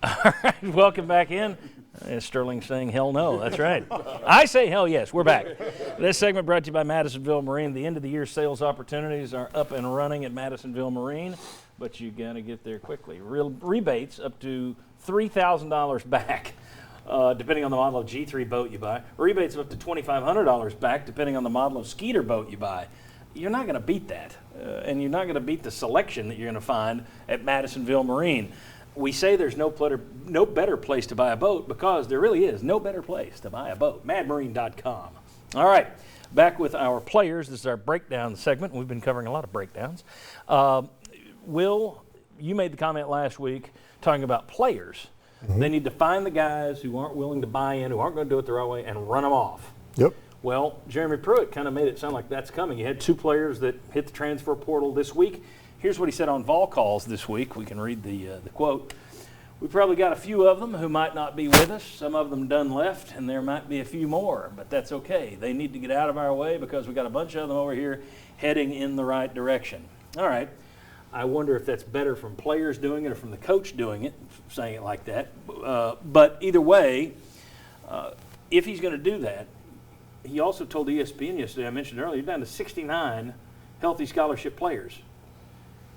All right, welcome back in. Sterling saying hell no, that's right. I say hell yes, we're back. This segment brought to you by Madisonville Marine. The end of the year sales opportunities are up and running at Madisonville Marine, but you got to get there quickly. Real rebates up to $3,000 back, depending on the model of G3 boat you buy. Rebates of up to $2,500 back, depending on the model of Skeeter boat you buy. You're not going to beat that, and you're not going to beat the selection that you're going to find at Madisonville Marine. We say there's no better place to buy a boat because there really is no better place to buy a boat. madmarine.com. All right, back with our players. This is our breakdown segment. We've been covering a lot of breakdowns. Will, you made the comment last week talking about players. Mm-hmm. They need to find the guys who aren't willing to buy in, who aren't going to do it the right way, and run them off. Yep. Well, Jeremy Pruitt kind of made it sound like that's coming. You had two players that hit the transfer portal this week. Here's what he said on Vol Calls this week. We can read the quote. We probably got a few of them who might not be with us. Some of them done left, and there might be a few more, but that's okay. They need to get out of our way because we got a bunch of them over here heading in the right direction. All right. I wonder if that's better from players doing it or from the coach doing it, saying it like that. But either way, if he's going to do that, he also told ESPN yesterday, I mentioned earlier, you're down to 69 healthy scholarship players.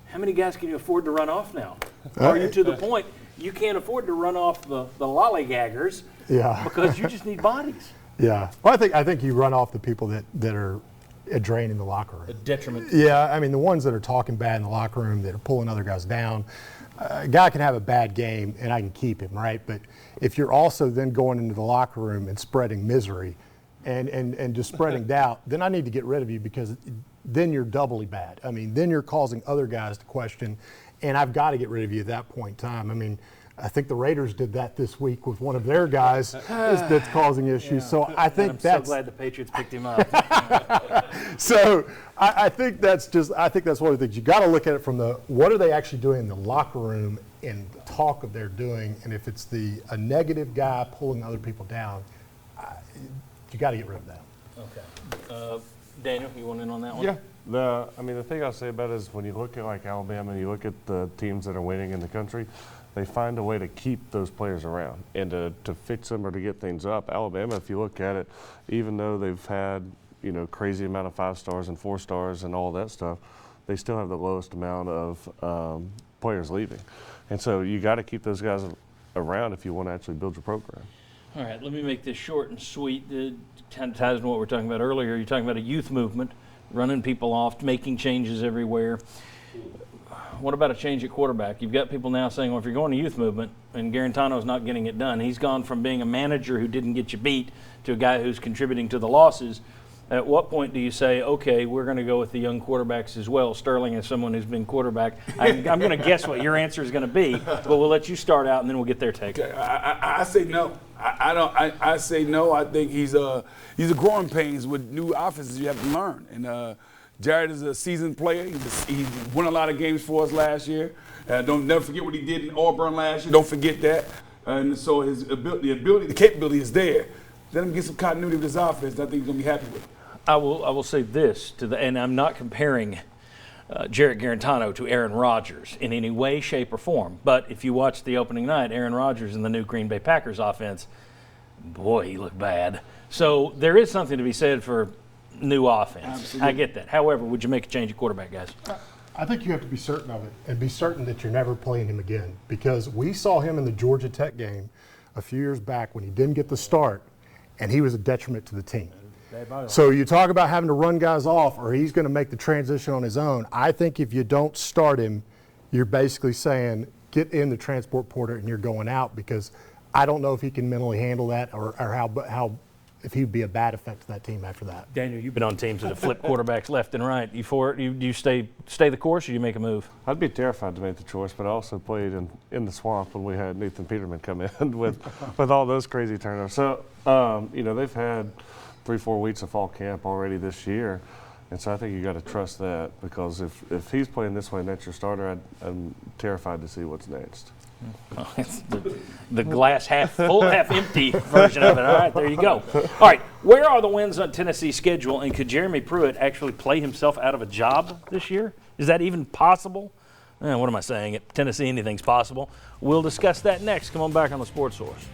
How many guys can you afford to run off now? Are you to the point you can't afford to run off the lollygaggers because you just need bodies? Yeah. Well, I think you run off the people that are a drain in the locker room. A detriment. Yeah, I mean, the ones that are talking bad in the locker room, that are pulling other guys down. A guy can have a bad game, and I can keep him, right? But if you're also then going into the locker room and spreading misery and just spreading doubt, then I need to get rid of you because then you're doubly bad. I mean, then you're causing other guys to question, and I've got to get rid of you at that point in time. I mean, I think the Raiders did that this week with one of their guys that's causing issues. Yeah. So I think I'm so glad the Patriots picked him up. So I think that's one of the things. You got to look at it from what are they actually doing in the locker room and the talk of they're doing, and if it's a negative guy pulling other people down, you got to get rid of that. Okay. Daniel, you want in on that one? Yeah. The thing I'll say about it is when you look at like Alabama and you look at the teams that are winning in the country, they find a way to keep those players around and to fix them or to get things up. Alabama, if you look at it, even though they've had, crazy amount of 5 stars and 4 stars and all that stuff, they still have the lowest amount of players leaving. And so you got to keep those guys around if you want to actually build your program. All right, let me make this short and sweet. It kind of ties into what we were talking about earlier. You're talking about a youth movement, running people off, making changes everywhere. What about a change at quarterback? You've got people now saying, well, if you're going to youth movement and Garantano's not getting it done, he's gone from being a manager who didn't get you beat to a guy who's contributing to the losses. At what point do you say, okay, we're going to go with the young quarterbacks as well? Sterling is someone who's been quarterback. I'm going to guess what your answer is going to be, but we'll let you start out and then we'll get their take. Okay, I say no. I say no. I think he's a growing pains with new offenses you have to learn. And Jared is a seasoned player. He won a lot of games for us last year. Don't never forget what he did in Auburn last year. Don't forget that. And so his the capability is there. Let him get some continuity with his offense. I think he's going to be happy with it. I will say this and I'm not comparing Jarrett Garantano to Aaron Rodgers in any way, shape, or form. But if you watch the opening night, Aaron Rodgers in the new Green Bay Packers offense, boy, he looked bad. So there is something to be said for new offense. Absolutely. I get that. However, would you make a change at quarterback, guys? I think you have to be certain of it and be certain that you're never playing him again, because we saw him in the Georgia Tech game a few years back when he didn't get the start, and he was a detriment to the team. So you talk about having to run guys off or he's going to make the transition on his own. I think if you don't start him, you're basically saying get in the transport portal and you're going out, because I don't know if he can mentally handle that or how if he'd be a bad effect to that team after that. Daniel, you've been on teams that have flipped quarterbacks left and right. Do you stay the course or do you make a move? I'd be terrified to make the choice, but I also played in the swamp when we had Nathan Peterman come in with all those crazy turnovers. So, they've had 3-4 weeks of fall camp already this year. And so I think you got to trust that, because if he's playing this way and that's your starter, I'm terrified to see what's next. Oh, it's the glass half full, half empty version of it. All right, there you go. All right, where are the wins on Tennessee's schedule, and could Jeremy Pruitt actually play himself out of a job this year? Is that even possible? What am I saying? At Tennessee, anything's possible. We'll discuss that next. Come on back on the Sports Source.